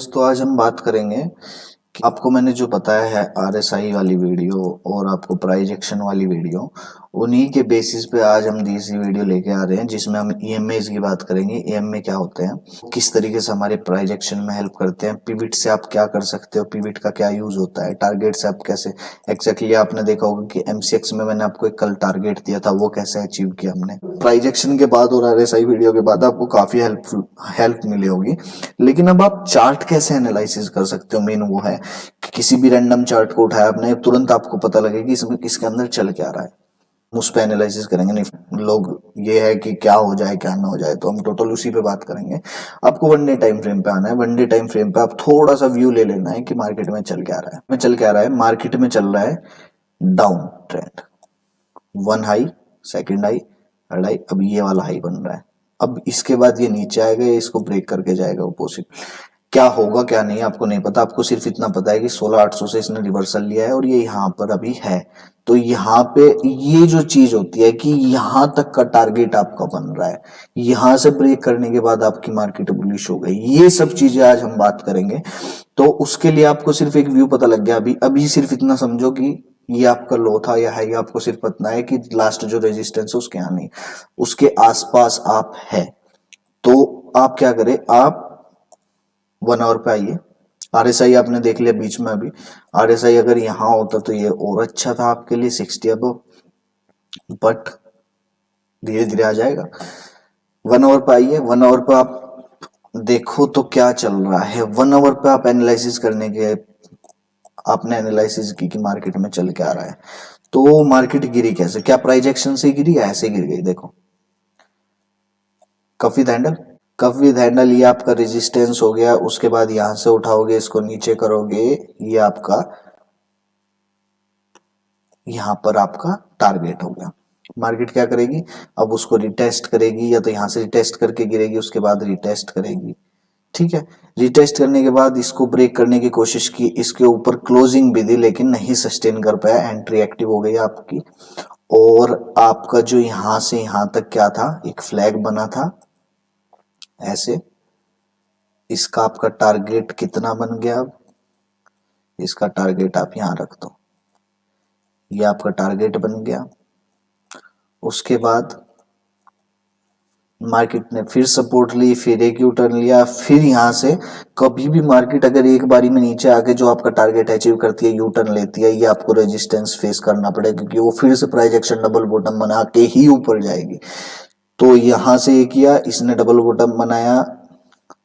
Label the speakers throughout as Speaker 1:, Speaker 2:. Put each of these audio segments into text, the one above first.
Speaker 1: Guys, तो आज हम बात करेंगे कि आपको मैंने जो बताया है आरएसआई वाली वीडियो और आपको प्राइज एक्शन वाली वीडियो, उन्हीं के बेसिस पे आज हम दूसरी वीडियो लेके आ रहे हैं जिसमें हम ईएमएस की बात करेंगे। ईएमए क्या होते हैं, किस तरीके से हमारे प्राइज एक्शन में हेल्प करते हैं, पिविट से आप क्या कर सकते हो, पिविट का क्या यूज होता है, टारगेट से आप कैसे एग्जैक्टली आपने देखा होगा कि एमसीएक्स में मैंने आपको एक कल टारगेट दिया था, वो कैसे अचीव किया हमने। प्राइज एक्शन के बाद और आरएसआई वीडियो के बाद आपको काफी हेल्प मिली होगी। लेकिन अब आप चार्ट कैसे एनालिसिस कर सकते हो, मेन वो है कि किसी भी रैंडम चार्ट को उठाया आपने, तुरंत आपको पता लगे कि इसमें किसके अंदर चल क्या रहा है, उस पर एनालिसिस करेंगे। नहीं लोग ये है कि क्या हो जाए क्या ना हो जाए, तो हम टोटल उसी पे बात करेंगे। आपको वन डे टाइम फ्रेम पे आना है। वन डे टाइम फ्रेम पे आप थोड़ा सा व्यू ले लेना है कि मार्केट में चल क्या रहा है। मार्केट में चल रहा है down trend, one high, second high, third high, अब ये वाला हाई बन रहा है। अब इसके बाद ये नीचे आएगा, इसको ब्रेक करके जाएगा अपोजिट। क्या होगा क्या नहीं आपको नहीं पता, आपको सिर्फ इतना पता है कि 16,800 से इसने रिवर्सल लिया है और ये यहाँ पर अभी है। तो यहाँ पे ये जो चीज होती है कि यहाँ तक का टारगेट आपका बन रहा है, यहाँ से ब्रेक करने के बाद आपकी मार्केट बुलिश हो गई। ये सब चीजें आज हम बात करेंगे। तो उसके लिए आपको सिर्फ एक व्यू पता लग गया। अभी अभी सिर्फ इतना समझो कि ये आपका लो था या हाई, आपको सिर्फ पता है कि लास्ट जो रेजिस्टेंस है उसके यहाँ नहीं, उसके आसपास आप है। तो आप क्या करें, आप 1 आवर पे आइए। आरएसआई आपने देख लिया बीच में। अभी आरएसआई अगर यहाँ होता तो ये और अच्छा था आपके लिए 60 अब, बट धीरे धीरे आ जाएगा। 1 आवर पे आइए। 1 आवर पे आप देखो तो क्या चल रहा है। 1 आवर पे आप एनालिसिस करने के, आपने एनालिसिस की कि मार्केट में चल क्या रहा है। तो मार्केट गिरी कैसे, क्या प्राइस एक्शन से गिरी या ऐसे गिर गई। देखो cuff with handle, cuff with handle, ये आपका रेजिस्टेंस हो गया। उसके बाद यहां से उठाओगे, इसको नीचे करोगे, ये आपका यहां पर आपका टारगेट हो गया। मार्केट क्या करेगी, अब उसको रिटेस्ट करेगी, या तो यहां से रिटेस्ट करके गिरेगी, उसके बाद रिटेस्ट करेगी। ठीक है, रिटेस्ट करने के बाद इसको ब्रेक करने की कोशिश की, इसके ऊपर क्लोजिंग भी दी लेकिन नहीं सस्टेन कर पाया, एंट्री एक्टिव हो गई आपकी। और आपका जो यहां से यहां तक क्या था, एक फ्लैग बना था ऐसे। इसका आपका टारगेट कितना बन गया, अब इसका टारगेट आप यहां रख दो, ये आपका टारगेट बन गया। उसके बाद मार्केट ने फिर सपोर्ट ली, फिर एक यू टर्न लिया, फिर यहां से कभी भी मार्केट अगर एक बारी में नीचे आके जो आपका टारगेट अचीव करती है, यू टर्न लेती है, ये आपको रेजिस्टेंस फेस करना पड़ेगा, क्योंकि वो फिर से प्राइस एक्शन डबल बॉटम बना के ही ऊपर जाएगी। तो यहां से ये किया, इसने डबल बॉटम बनाया।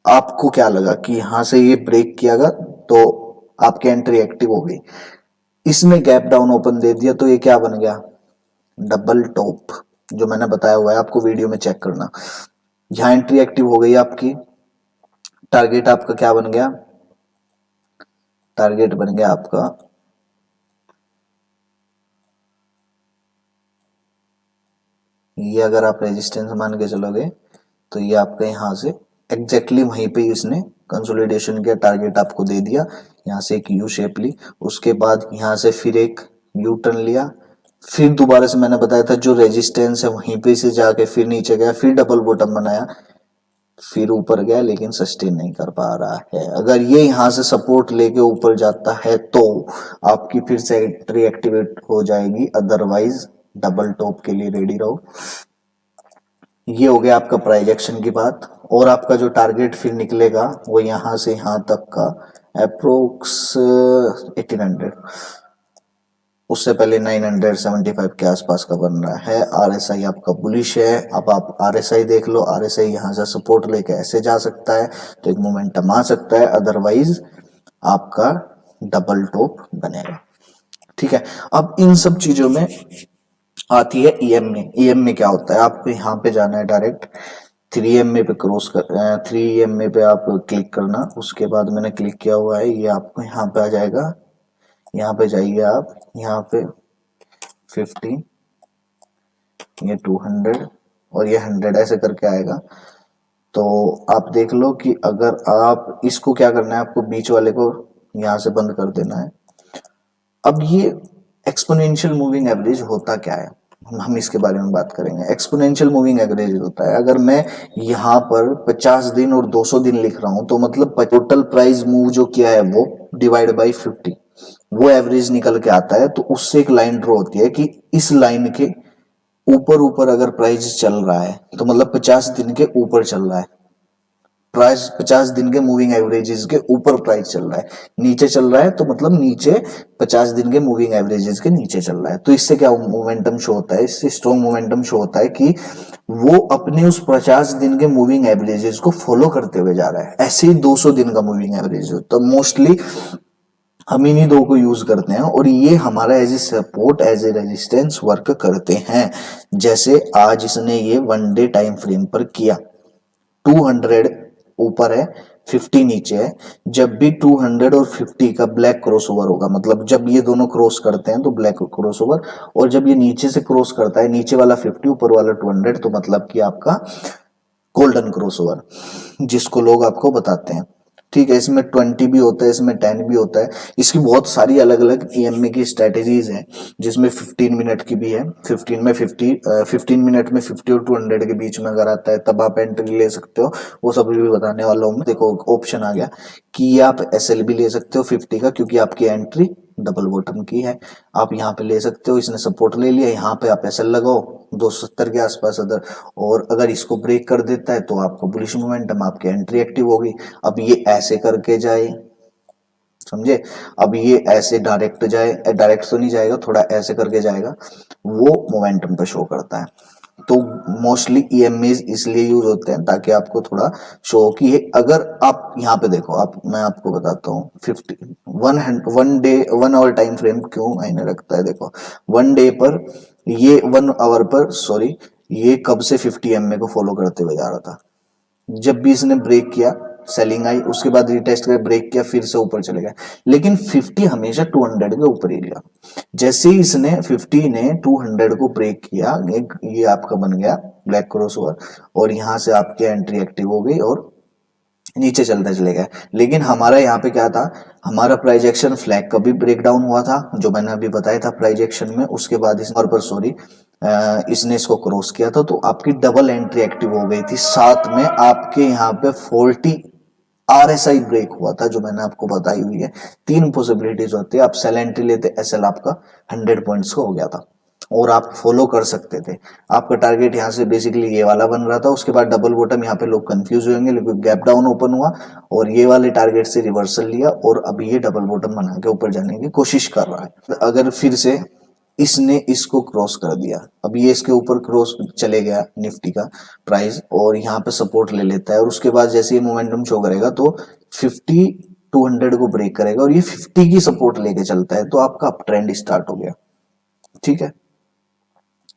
Speaker 1: आपको क्या लगा कि यहां से ये ब्रेक कियागा तो आपकी एंट्री एक्टिव हो गई। इसने गैप डाउन ओपन दे दिया, तो ये क्या बन गया, डबल टॉप, जो मैंने बताया हुआ है आपको वीडियो में चेक करना। यहां एंट्री एक्टिव हो गई आपकी। टारगेट आपका क्या बन गया, टारगेट बन गया आपका ये, अगर आप रेजिस्टेंस मान के चलोगे तो ये आपका यहां से एग्जैक्टली वहीं पे इसने कंसोलिडेशन किया, टारगेट आपको दे दिया। यहां से एक यू शेप ली, उसके बाद यहां से फिर एक यू टर्न लिया, फिर दोबारा से मैंने बताया था जो रेजिस्टेंस है वहीं पे से जाके फिर नीचे गया, फिर डबल बॉटम बनाया, फिर ऊपर गया, लेकिन सस्टेन नहीं कर पा रहा है। अगर ये यहां से सपोर्ट लेके ऊपर जाता है तो आपकी फिर से एंट्री एक्टिवेट हो जाएगी, अदरवाइज डबल टॉप के लिए रेडी रहो। ये हो गया आपका प्राइस एक्शन की बात। और आपका जो टारगेट फिर निकलेगा वो यहां से यहां तक का अप्रोक्स 1800, उससे पहले 975 के आसपास का बन रहा है। आरएसआई आपका बुलिश है। अब आप आरएसआई देख लो, आरएसआई यहां से सपोर्ट लेके ऐसे जा सकता है तो एक मोमेंटम आ सकता है, अदरवाइज आपका डबल टॉप बनेगा। ठीक है, अब इन सब चीजों में आती है ईएमए। ईएमए क्या होता है, आपको यहाँ पे जाना है डायरेक्ट 3 EMA पे क्रॉस कर 3 EMA पे आप क्लिक करना। उसके बाद मैंने क्लिक किया हुआ है, ये आपको यहाँ पे आ जाएगा। यहाँ पे जाइए आप, यहाँ पे 50, ये 200 और ये 100 ऐसे करके आएगा। तो आप देख लो कि अगर आप इसको क्या करना है, आपको बीच वाले को यहाँ से बंद कर देना है। अब ये एक्सपोनेंशियल मूविंग एवरेज होता क्या है, हम इसके बारे में बात करेंगे। एक्सपोनेंशियल मूविंग एवरेज होता है, अगर मैं यहाँ पर 50 दिन और 200 दिन लिख रहा हूं तो मतलब टोटल प्राइस मूव जो किया है वो डिवाइड बाई 50, वो एवरेज निकल के आता है। तो उससे एक लाइन ड्रॉ होती है कि इस लाइन के ऊपर ऊपर अगर प्राइस चल रहा है तो मतलब 50 दिन के ऊपर चल रहा है प्राइस, 50 दिन के मूविंग एवरेजेस के ऊपर प्राइस चल रहा है, नीचे चल रहा है तो मतलब नीचे 50 दिन के मूविंग एवरेजेस के नीचे चल रहा है। तो इससे क्या मोमेंटम शो होता है, इससे स्ट्रॉन्ग मोमेंटम शो होता है कि वो अपने उस 50 दिन के मूविंग एवरेजेस को फॉलो करते हुए जा रहा है। ऐसे ही 200 दिन का मूविंग एवरेज हो तो मोस्टली हम इन्हीं दो को यूज करते हैं और ये हमारा as a support as a resistance work करते हैं। जैसे आज इसने ये 1 डे टाइम फ्रेम पर किया, 200 ऊपर है 50 नीचे है, जब भी 200 और 50 का ब्लैक क्रॉस ओवर होगा, मतलब जब ये दोनों क्रॉस करते हैं तो ब्लैक क्रॉस ओवर, और जब ये नीचे से क्रॉस करता है, नीचे वाला 50 ऊपर वाला 200, तो मतलब कि आपका गोल्डन क्रॉस ओवर जिसको लोग आपको बताते हैं। ठीक है, इसमें 20 भी होता है, इसमें 10 भी होता है, इसकी बहुत सारी अलग अलग ईएमए की स्ट्रेटेजीज हैं, जिसमें 15 मिनट की भी है। 15 मिनट में 50 और 200 के बीच में अगर आता है तब आप एंट्री ले सकते हो, वो सब भी बताने वाला हूँ मैं। देखो ऑप्शन आ गया कि ये आप एसएल भी ले सकते हो 50 का, क्योंकि आपकी एंट्री डबल बॉटम की है, आप यहाँ पे ले सकते हो। इसने सपोर्ट ले लिया, यहाँ पे आप एसएल लगाओ 270 के आसपास अदर, और अगर इसको ब्रेक कर देता है तो आपको बुलिश मोमेंटम, आपकी एंट्री एक्टिव होगी। अब ये ऐसे करके जाए, समझे, अब ये ऐसे डायरेक्ट जाए, डायरेक्ट तो नहीं जाएगा, थोड़ा ऐसे करके जाएगा, वो मोमेंटम पे शो करता है। तो मोस्टली ईएमएज इसलिए यूज होते हैं ताकि आपको थोड़ा शो हो कि अगर आप यहाँ पे देखो, आप मैं आपको बताता हूँ 1 आवर टाइम फ्रेम क्यों मायने रखता है। देखो 1 डे पर ये 1 आवर पर सॉरी, ये कब से 50 एमए को फॉलो करते हुए जा रहा था, जब भी इसने ब्रेक किया सेलिंग आई, उसके बाद रिटेस्ट कर ब्रेक किया, फिर से ऊपर चले गए, लेकिन 50 हमेशा 200 के ऊपर ही लिया। जैसे ही इसने 50 ने 200 को ब्रेक किया, ये आपका बन गया ब्लैक क्रॉस ओवर, और यहां से आपकी एंट्री एक्टिव हो गई और नीचे चलते चले गए। लेकिन हमारा यहाँ पे क्या था, हमारा प्राइस एक्शन फ्लैग का भी ब्रेक डाउन हुआ था, जो मैंने अभी बताया था प्राइस एक्शन में। उसके बाद इस पर सॉरी इसने इसको क्रॉस किया था, तो आपकी डबल एंट्री एक्टिव हो गई थी। साथ में आपके यहाँ पे 40 आरएसआई ब्रेक हुआ था, जो मैंने आपको बताई हुई है। 3 पॉसिबिलिटीज होती है, आप सेल एंट्री लेते, एसएल आपका 100 पॉइंट्स का हो गया था और आप फॉलो कर सकते थे। आपका टारगेट यहाँ से बेसिकली ये वाला बन रहा था, उसके बाद डबल बॉटम, यहाँ पे लोग कंफ्यूज होंगे, लेकिन गैप डाउन ओपन हुआ और ये वाले टारगेट से रिवर्सल लिया और अभी ये डबल बॉटम बना के ऊपर जाने की कोशिश कर रहा है। अगर फिर से इसने इसको क्रॉस कर दिया, अब ये इसके ऊपर क्रॉस चले गया निफ्टी का प्राइस, और यहाँ पे सपोर्ट ले लेता है, और उसके बाद जैसे ये मोमेंटम शो करेगा तो 50 200 को ब्रेक करेगा और ये 50 की सपोर्ट लेके चलता है, तो आपका अप ट्रेंड स्टार्ट हो गया। ठीक है,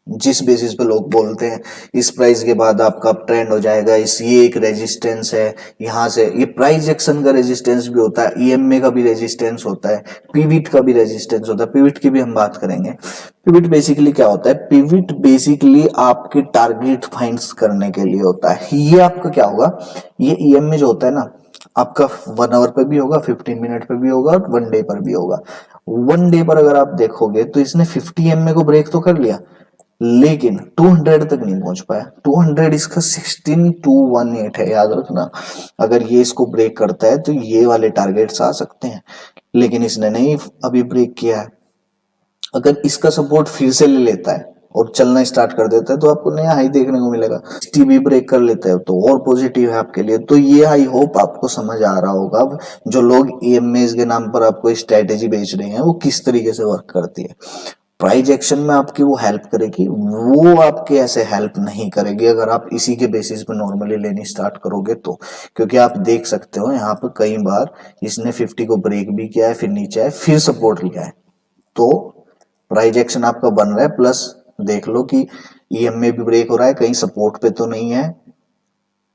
Speaker 1: जिस बेसिस पे लोग बोलते हैं इस प्राइस के बाद आपका अप ट्रेंड हो जाएगा, इस ये एक रेजिस्टेंस है, यहाँ से ये प्राइस एक्शन का रेजिस्टेंस भी होता है, ईएमए का भी रेजिस्टेंस होता है, पिविट का भी रेजिस्टेंस होता है। पिविट की भी हम बात करेंगे। पिविट बेसिकली क्या होता है, पिविट बेसिकली आपके टारगेट फाइंड करने के लिए होता है। ये आपका क्या होगा, ये ईएमए जो होता है ना, आपका 1 आवर पे भी होगा, 15 मिनट पे भी होगा और 1 डे पर भी होगा। 1 डे पर अगर आप देखोगे तो इसने 50 एमए को ब्रेक तो कर लिया, लेकिन 200 तक नहीं पहुंच पाया। 200 इसका 16218 है, याद रखना। अगर ये इसको ब्रेक करता है तो ये वाले टारगेट्स आ सकते हैं, लेकिन इसने नहीं अभी ब्रेक किया है। अगर इसका सपोर्ट फिर से ले लेता है और चलना स्टार्ट कर देता है तो आपको नया हाई देखने को मिलेगा। टीवी ब्रेक कर लेता है तो और पॉजिटिव है आपके लिए। तो ये आई होप आपको समझ आ रहा होगा जो लोग ईएमएस के नाम पर आपको स्ट्रेटेजी बेच रहे हैं वो किस तरीके से वर्क करती है। प्राइस एक्शन में आपकी वो हेल्प करेगी, वो आपके ऐसे हेल्प नहीं करेगी अगर आप इसी के बेसिस पे नॉर्मली लेनी स्टार्ट करोगे तो। क्योंकि आप देख सकते हो यहाँ पर कई बार इसने 50 को ब्रेक भी किया है, फिर नीचे आए, फिर सपोर्ट लिया है, तो प्राइस एक्शन आपका बन रहा है। प्लस देख लो कि ईएमए भी ब्रेक हो रहा है, कहीं सपोर्ट पे तो नहीं है,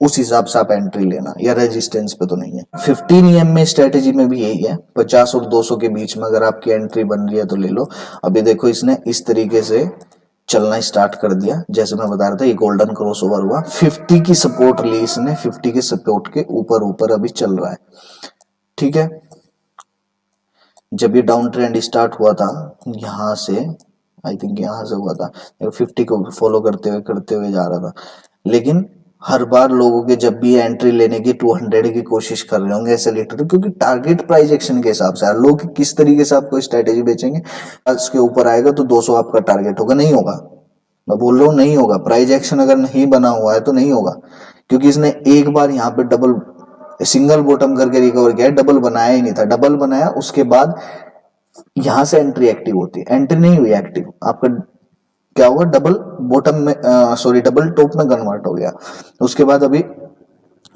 Speaker 1: उस हिसाब से आप एंट्री लेना, या रेजिस्टेंस पे तो नहीं है। 15 ईएमए स्ट्रेटेजी में भी यही है, 50 और 200 के बीच में अगर आपकी एंट्री बन रही है तो ले लो। अभी देखो इसने इस तरीके से चलना स्टार्ट कर दिया, जैसे मैं बता रहा था, ये गोल्डन क्रॉस ओवर हुआ, 50 की सपोर्ट ली इसने, 50 के सपोर्ट के ऊपर ऊपर अभी चल रहा है। ठीक है, जब ये डाउन ट्रेंड स्टार्ट हुआ था यहां से आई थिंक यहाँ से हुआ था, 50 को फॉलो करते हुए जा रहा था। लेकिन हर बार लोगों के जब भी एंट्री लेने की 200 की कोशिश कर रहे होंगे ऐसे लीटर, क्योंकि टारगेट प्राइस एक्शन के हिसाब से लोग किस तरीके से आपको स्ट्रेटेजी बेचेंगे, उसके ऊपर आएगा तो 200 आपका टारगेट होगा, नहीं होगा। मैं बोल रहा हूँ नहीं होगा, प्राइस एक्शन अगर नहीं बना हुआ है तो नहीं होगा, क्योंकि इसने एक बार यहाँ पे डबल सिंगल बॉटम करके रिकवर किया है, डबल बनाया ही नहीं था, डबल बनाया उसके बाद यहां से एंट्री एक्टिव होती है, एंट्री नहीं हुई एक्टिव, आपका क्या हुआ, डबल बॉटम में सॉरी डबल टॉप में कन्वर्ट हो गया। उसके बाद अभी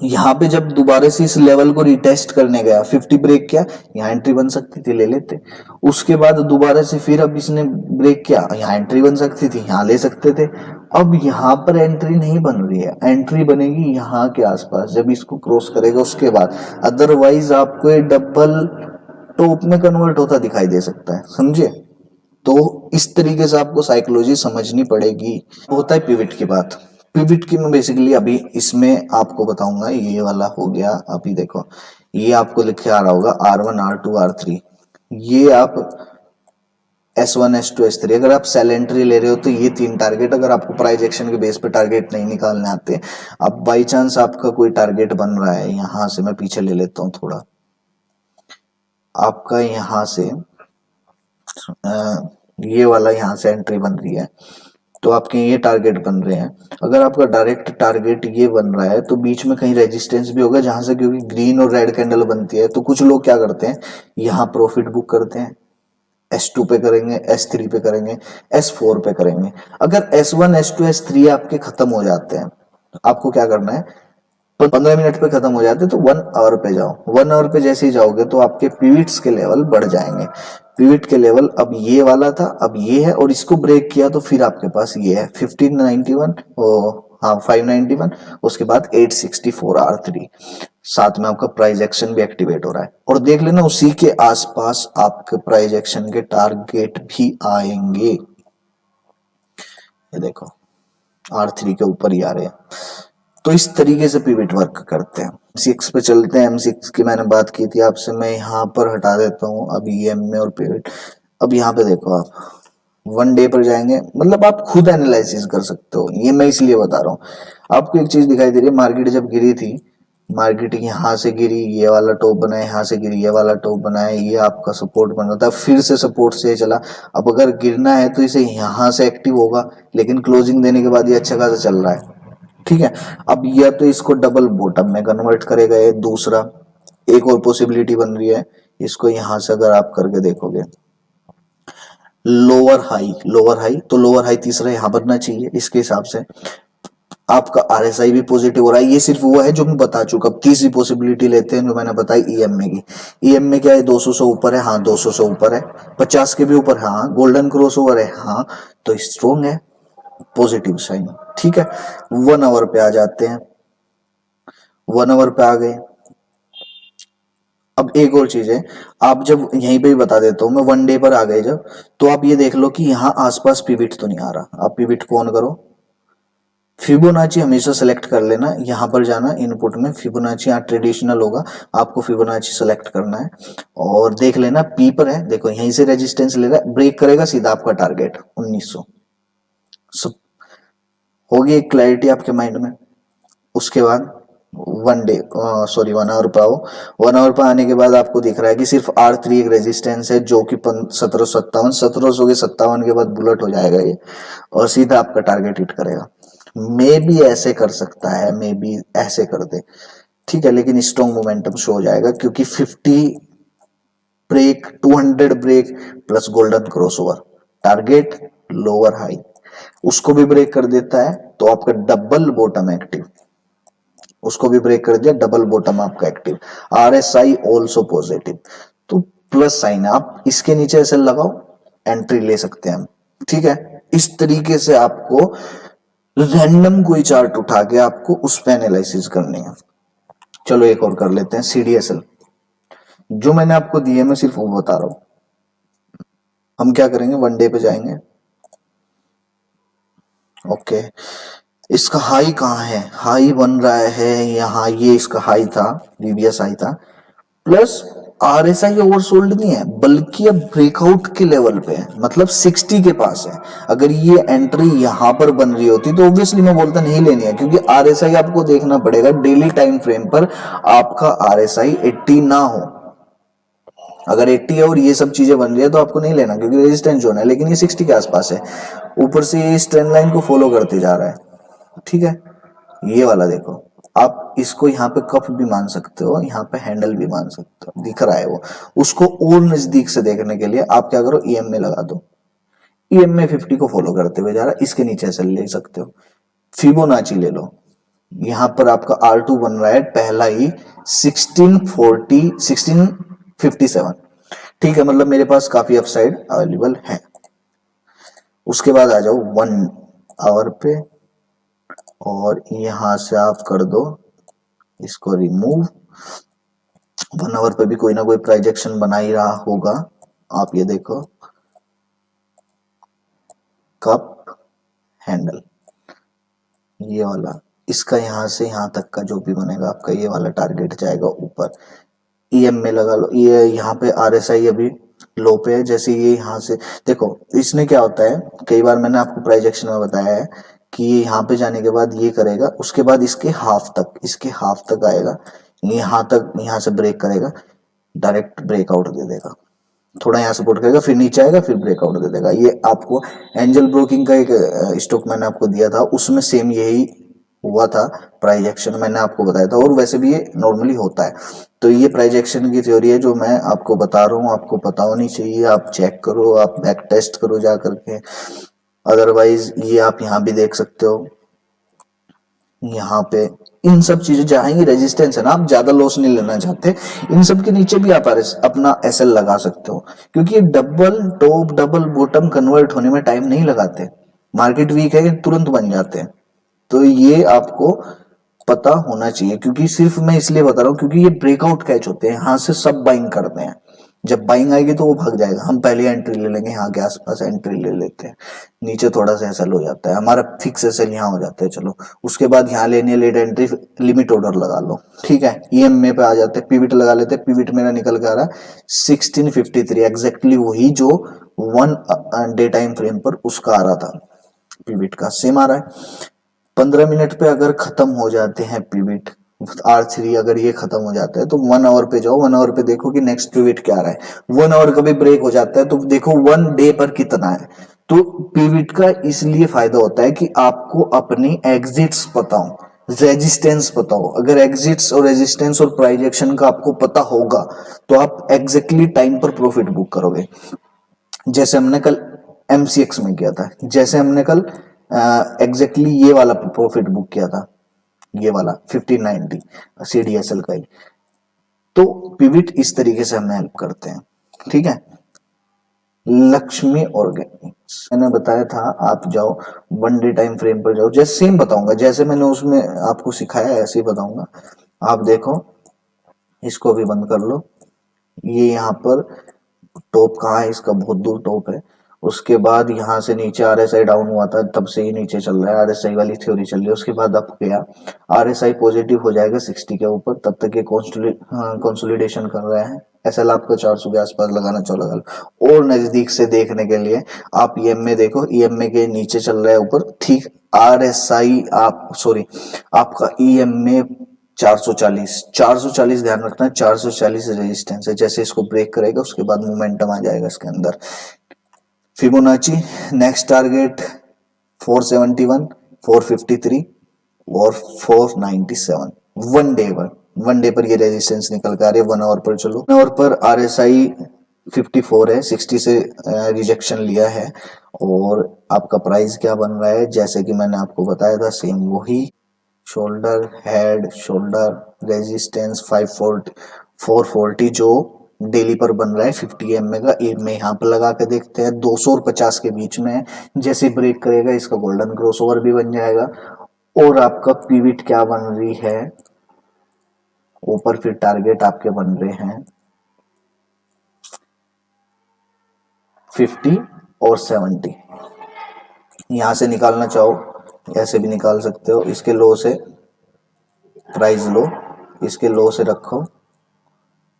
Speaker 1: यहाँ पे जब दोबारा से इस लेवल को रिटेस्ट करने गया, 50 ब्रेक किया, यहाँ एंट्री बन सकती थी, ले लेते। उसके बाद दोबारा से फिर अब इसने ब्रेक किया, यहाँ एंट्री बन सकती थी, यहाँ ले सकते थे। अब यहाँ पर एंट्री नहीं बन रही है, एंट्री बनेगी यहाँ के आसपास जब इसको क्रॉस करेगा उसके बाद, अदरवाइज आपको ये डबल टॉप में कन्वर्ट होता दिखाई दे सकता है, समझे। तो इस तरीके से आपको साइकोलॉजी समझनी पड़ेगी। होता है पिविट की बात, पिविट की मैं बेसिकली अभी इसमें आपको बताऊंगा। ये वाला हो गया, अभी देखो ये आपको लिखे आ रहा होगा R1 R2 R3, ये आप S1 S2 S3, अगर आप सेल एंट्री ले रहे हो तो ये 3 टारगेट, अगर आपको प्राइस एक्शन के बेस पे टारगेट नहीं निकालने आते, अब बाई चांस आपका कोई टारगेट बन रहा है, यहां से मैं पीछे ले लेता हूं थोड़ा, आपका यहां से ये वाला यहाँ से एंट्री बन रही है, तो आपके ये टारगेट बन रहे हैं। अगर आपका डायरेक्ट टारगेट ये बन रहा है तो बीच में कहीं रेजिस्टेंस भी होगा जहां से, क्योंकि ग्रीन और रेड कैंडल बनती है, तो कुछ लोग क्या करते हैं, यहाँ प्रॉफिट बुक करते हैं, S2 पे करेंगे, S3 पे करेंगे, S4 पे करेंगे। अगर S1 S2 S3 आपके खत्म हो जाते हैं, आपको क्या करना है, 15 मिनट पे खत्म हो जाते तो 1 आवर पे जाओ, 1 आवर पे जैसे ही जाओगे तो आपके पिविट्स के लेवल बढ़ जाएंगे। पिविट के लेवल अब ये वाला था, अब ये है, और इसको ब्रेक किया तो फिर आपके पास ये है 1591 हाँ 591, उसके बाद 864 R3, साथ में आपका प्राइस एक्शन भी एक्टिवेट हो रहा है। और देख लेना उसी के आसपास आपके प्राइस एक्शन के टारगेट भी आएंगे, ये देखो R3 के ऊपर ही आ रहे हैं। तो इस तरीके से पिविट वर्क करते हैं। M6 पे चलते हैं, M6 की मैंने बात की थी आपसे, मैं यहाँ पर हटा देता हूँ अभी EMA और पिविट। अब यहाँ पे देखो आप 1 डे पर जाएंगे, मतलब आप खुद एनालिसिस कर सकते हो, ये मैं इसलिए बता रहा हूँ आपको। एक चीज दिखाई दे रही है, मार्केट जब गिरी थी, मार्केट यहाँ से गिरी, ये वाला टॉप बनाया, यहाँ से गिरी, ये वाला टॉप बनाया, ये आपका सपोर्ट बन रहा था, फिर से सपोर्ट से चला। अब अगर गिरना है तो इसे यहाँ से एक्टिव होगा, लेकिन क्लोजिंग देने के बाद ये अच्छा खासा चल रहा है, ठीक है। अब या तो इसको डबल बॉटम में कन्वर्ट करेगा, ये दूसरा, एक और पॉसिबिलिटी बन रही है, इसको यहां से अगर आप करके देखोगे लोअर हाई, तो लोअर हाई तीसरा यहां बनना चाहिए, इसके हिसाब से आपका RSI भी पॉजिटिव हो रहा है। ये सिर्फ वो है जो मैं बता चुका, अब तीसरी पॉसिबिलिटी लेते हैं जो मैंने बताई EMA की। EMA क्या है, 200 से ऊपर है, हाँ 200 से ऊपर है, 50 के भी ऊपर, हाँ गोल्डन क्रॉस ओवर है, हाँ तो स्ट्रॉन्ग है, पॉजिटिव साइन, ठीक है। 1 आवर पे आ जाते हैं, 1 आवर पे आ गए। अब एक और चीज है, आप जब यहीं पे भी बता देता हूं मैं, 1 डे पर आ गए जब, तो आप ये देख लो कि यहाँ आसपास पिविट तो नहीं आ रहा। आप पिविट को ऑन करो, फिबोनाची हमेशा सेलेक्ट कर लेना, यहाँ पर जाना इनपुट में, फिबोनाची यहाँ ट्रेडिशनल होगा, आपको फिबोनाची सेलेक्ट करना है और देख लेना पी पर है, देखो यहीं से रेजिस्टेंस ले रहा है, ब्रेक करेगा सीधा आपका टारगेट 1900। सब होगी एक क्लैरिटी आपके माइंड में। उसके बाद 1 आवर पे आओ, 1 आवर पे आने के बाद आपको दिख रहा है कि सिर्फ R3 एक रेजिस्टेंस है जो कि 1757 के 57 के बाद बुलेट हो जाएगा ये, और सीधा आपका टारगेट हिट करेगा। मे भी ऐसे कर सकता है, मे भी ऐसे कर दे, ठीक है, लेकिन स्ट्रॉन्ग मोमेंटम शो हो जाएगा क्योंकि 50 break, 200 break plus golden cross over, target lower high, उसको भी ब्रेक कर देता है तो आपका डबल बॉटम एक्टिव, उसको भी ब्रेक कर दिया, डबल बॉटम आपका एक्टिव, RSI ऑल्सो पॉजिटिव, तो प्लस साइन है। आप इसके नीचे ऐसे लगाओ, एंट्री ले सकते हैं हम, ठीक है। इस तरीके से आपको रैंडम कोई चार्ट उठा के आपको उस पे एनालिसिस करनी है। चलो एक और कर लेते हैं, CDSL जो मैंने आपको दिए, मैं सिर्फ वो बता रहा हूं। हम क्या करेंगे, 1 डे पे जाएंगे, ओके। इसका हाई कहाँ है, हाई बन रहा है यहाँ, ये इसका हाई था, प्रीवियस हाई था, प्लस आरएसआई ओवरसोल्ड नहीं है, बल्कि अब ब्रेकआउट के लेवल पे है, मतलब 60 के पास है। अगर ये एंट्री यहां पर बन रही होती तो ऑब्वियसली मैं बोलता नहीं लेनी है, क्योंकि आरएसआई आपको देखना पड़ेगा डेली टाइम फ्रेम पर आपका आरएसआई 80 ना हो। अगर 80 है और ये सब चीजें बन रही है तो आपको नहीं लेना, क्योंकि रेजिस्टेंस जोन है, लेकिन ये 60 के आसपास है। ऊपर से ये इस ट्रेंड लाइन को फॉलो करते जा रहा है, ठीक है। ये वाला देखो, आप इसको यहाँ पे कप भी मान सकते हो, यहाँ पे हैंडल भी मान सकते हो, दिख रहा है वो। उसको और नजदीक से देखने के लिए आप क्या करो, ईएमए लगा दो। ईएमए 50 को फॉलो करते हुए जा रहा है, इसके नीचे से ले सकते हो। फिबोनाची ले लो, यहाँ पर आपका R2 बन रहा है पहला ही 1657, ठीक है, मतलब मेरे पास काफी अपसाइड अवेलेबल है। उसके बाद आ जाओ 1 आवर पे, और यहां से आप कर दो इसको रिमूव। 1 आवर पे भी कोई ना कोई प्राइजेक्शन बना ही रहा होगा। आप ये देखो, कप हैंडल, ये वाला, इसका यहां से यहां तक का जो भी बनेगा आपका ये वाला टारगेट जाएगा ऊपर। ईएमए लगा लो, ये यहाँ पे आरएसआई अभी लो पे है। जैसे ये यहाँ से देखो, इसमें क्या होता है, कई बार मैंने आपको प्राइजेक्शन में बताया है कि ये यहाँ पे जाने के बाद ये करेगा, उसके बाद इसके हाफ तक आएगा, यहाँ तक, यहाँ से ब्रेक करेगा, डायरेक्ट ब्रेकआउट दे देगा, थोड़ा यहाँ सपोर्ट करेगा, फिर नीचे आएगा, फिर ब्रेकआउट दे देगा। ये आपको एंजल ब्रोकिंग का एक स्टॉक मैंने आपको दिया था, उसमें सेम यही हुआ था। प्राइस एक्शन मैंने आपको बताया था, और वैसे भी ये नॉर्मली होता है। तो ये प्राइस एक्शन की थ्योरी है जो मैं आपको बता रहा हूँ, आपको पता होनी चाहिए। आप चेक करो, आप बैक टेस्ट करो जा करके। अदरवाइज ये आप यहाँ भी देख सकते हो, यहाँ पे इन सब चीजें जहां ही रेजिस्टेंस है ना, आप ज्यादा लॉस नहीं लेना चाहते, इन सब के नीचे भी आप अपना एसएल लगा सकते हो, क्योंकि double top double bottom convert होने में टाइम नहीं लगाते। मार्केट वीक है, तुरंत बन जाते हैं। तो ये आपको पता होना चाहिए, क्योंकि सिर्फ मैं इसलिए बता रहा हूँ क्योंकि ये ब्रेकआउट कैच होते हैं, यहाँ से सब बाइंग करते हैं। जब बाइंग आएगी तो वो भाग जाएगा, हम पहले एंट्री ले लेंगे, यहाँ के आसपास एंट्री ले लेते हैं, नीचे थोड़ा सा एसएल हो जाता है, हमारा फिक्स एसएल यहाँ हो जाता है। चलो उसके बाद यहाँ लेनी है लेट एंट्री, लिमिट ऑर्डर लगा लो, ठीक है। ईएमए पे आ जाते हैं, पिविट लगा लेते हैं। पिविट मेरा निकल के आ रहा है 1653, एग्जैक्टली वही जो 1 डे टाइम फ्रेम पर उसका आ रहा था, पिविट का सेम आ रहा है। 15 मिनट पे अगर खत्म हो जाते हैं पिविट, R3 अगर ये खत्म हो जाता है तो 1 आवर पे जाओ। 1 आवर पे देखो कि नेक्स्ट पिविट क्या आ रहा है। 1 आवर कभी ब्रेक हो जाता है तो देखो 1 डे पर कितना है। तो पिविट का इसलिए फायदा होता है कि आपको अपनी एग्जिट्स पता हो, रेजिस्टेंस पता हो। अगर एग्जिट्स और रेजिस्टेंस और प्राइस एक्शन का आपको पता होगा तो आप एग्जैक्टली टाइम पर प्रॉफिट बुक करोगे। जैसे हमने कल एमसीएक्स में किया था, जैसे हमने कल एग्जैक्टली ये वाला प्रॉफिट बुक किया था, ये वाला 1590 सीडीएसएल का ही। तो पिविट इस तरीके से हमें हेल्प करते हैं, ठीक है। लक्ष्मी ऑर्गेनिक्स मैंने बताया था, आप जाओ 1 डे टाइम फ्रेम पर जाओ, जैसे सेम बताऊंगा, जैसे मैंने उसमें आपको सिखाया ऐसे ही बताऊंगा। आप देखो, इसको भी बंद कर लो। ये यहाँ पर टॉप कहाँ है इसका, बहुत दूर टॉप है। उसके बाद यहाँ से नीचे आरएसआई डाउन हुआ था, तब से ही नीचे चल रहा है, आरएसआई वाली थ्योरी चल रही है। उसके बाद अब गया आरएसआई पॉजिटिव हो जाएगा 60 के ऊपर, तब तक ये कंसोलिडेशन कर रहा है। एसएल आपको 400 के आसपास लगाना चाहिए, लगा लो। और नजदीक से देखने के लिए आप ईएमए देखो, ईएमए के नीचे चल रहा है ऊपर, ठीक। आरएसआई आपका ईएमए 440 ध्यान रखना, 440 रेजिस्टेंस है। जैसे इसको ब्रेक करेगा उसके बाद मोमेंटम आ जाएगा इसके अंदर। फिबोनाची नेक्स्ट टारगेट 471, 453 और 497। 1 डे पर ये रेजिस्टेंस निकल कर आ रही है। 1 आवर पर चलो, 1 आवर पर आरएसआई 54 है, 60 से रिजेक्शन लिया है। और आपका प्राइस क्या बन रहा है, जैसे कि मैंने आपको बताया था सेम वही, शोल्डर हेड शोल्डर रेजिस्टेंस 440 जो डेली पर बन रहा है 50 एम का। एक में यहाँ पर लगा के देखते हैं, 200 और 50 के बीच में है। जैसे ब्रेक करेगा इसका गोल्डन क्रॉसओवर भी बन जाएगा। और आपका पिविट क्या बन रही है ऊपर, फिर टारगेट आपके बन रहे हैं 50 और 70। यहां से निकालना चाहो ऐसे भी निकाल सकते हो, इसके लो से प्राइस लो, इसके लो से रखो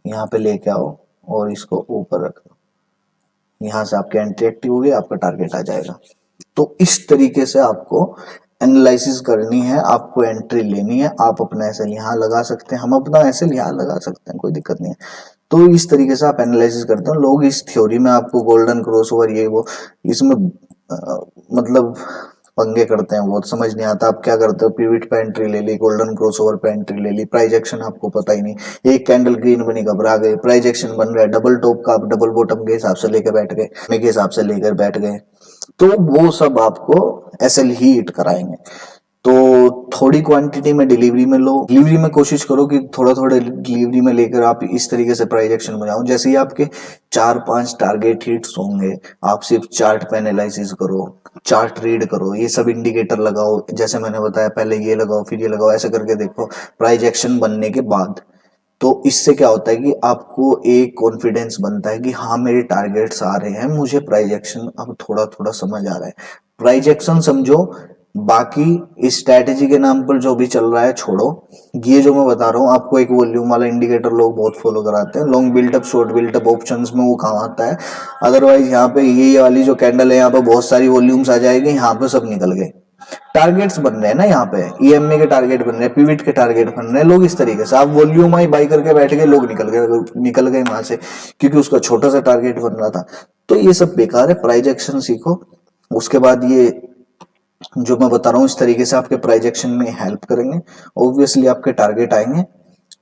Speaker 1: यहाँ पे लेके आओ और इसको ऊपर रख दो, यहाँ से आपकी एंट्री एक्टिव होगी, आपका टारगेट आ जाएगा। तो इस तरीके से आपको एनालिसिस करनी है, आपको एंट्री लेनी है। आप अपना एसएल यहाँ लगा सकते हैं, हम अपना एसएल यहाँ लगा सकते हैं, कोई दिक्कत नहीं है। तो इस तरीके से आप एनालिसिस करते हैं। लोग इस थ्योरी में आपको गोल्डन क्रॉसओवर ये वो इसमें मतलब पंगे करते हैं, बहुत समझ नहीं आता। आप क्या करते हो, पिविट पे एंट्री ले ली, गोल्डन क्रॉसओवर पे एंट्री ले ली, प्राइस एक्शन आपको पता ही नहीं, एक कैंडल ग्रीन बनी घबरा गए, प्राइस एक्शन बन रहा है डबल टॉप का, आप डबल बॉटम के हिसाब से लेकर बैठ गए, के हिसाब से लेकर बैठ गए, तो वो सब आपको एसएल ही हिट कराएंगे। तो थोड़ी क्वांटिटी में डिलीवरी में लो, डिलीवरी में कोशिश करो कि थोड़ा थोड़ा डिलीवरी में लेकर आप इस तरीके से प्राइस एक्शन बनाओ। जैसे ही आपके 4-5 टारगेट हिट्स होंगे, आप सिर्फ चार्ट पे एनालिसिस करो, चार्ट रीड करो, ये सब इंडिकेटर लगाओ, जैसे मैंने बताया पहले ये लगाओ फिर ये लगाओ, ऐसे करके देखो प्राइस एक्शन बनने के बाद। तो इससे क्या होता है कि आपको एक कॉन्फिडेंस बनता है कि हाँ मेरे टारगेट्स आ रहे हैं, मुझे प्राइस एक्शन अब थोड़ा थोड़ा समझ आ रहा है। प्राइस एक्शन समझो, बाकी स्ट्रैटेजी के नाम पर जो भी चल रहा है छोड़ो। ये जो मैं बता रहा हूँ आपको, एक वॉल्यूम वाला इंडिकेटर लोग बहुत फॉलो कराते हैं, long built up short built up options में वो काम आता है। अदरवाइज यहाँ पे ये वाली जो कैंडल है, यहाँ पे बहुत सारी वॉल्यूम्स आ जाएगी, यहाँ पे सब निकल गए। टारगेट्स बन रहे हैं ना, यहाँ पे ईएमए के टारगेट बन रहे हैं, पिविट के टारगेट बन रहे हैं। लोग इस तरीके से, आप वॉल्यूम आई बाई करके बैठ गए, लोग निकल गए वहां से, क्योंकि उसका छोटा सा टारगेट बन रहा था। तो ये सब बेकार है, प्राइस एक्शन सीखो। उसके बाद ये जो मैं बता रहा हूँ इस तरीके से आपके प्राइस एक्शन में हेल्प करेंगे, ऑब्वियसली आपके टारगेट आएंगे।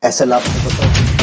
Speaker 1: एसएल आपको पता है।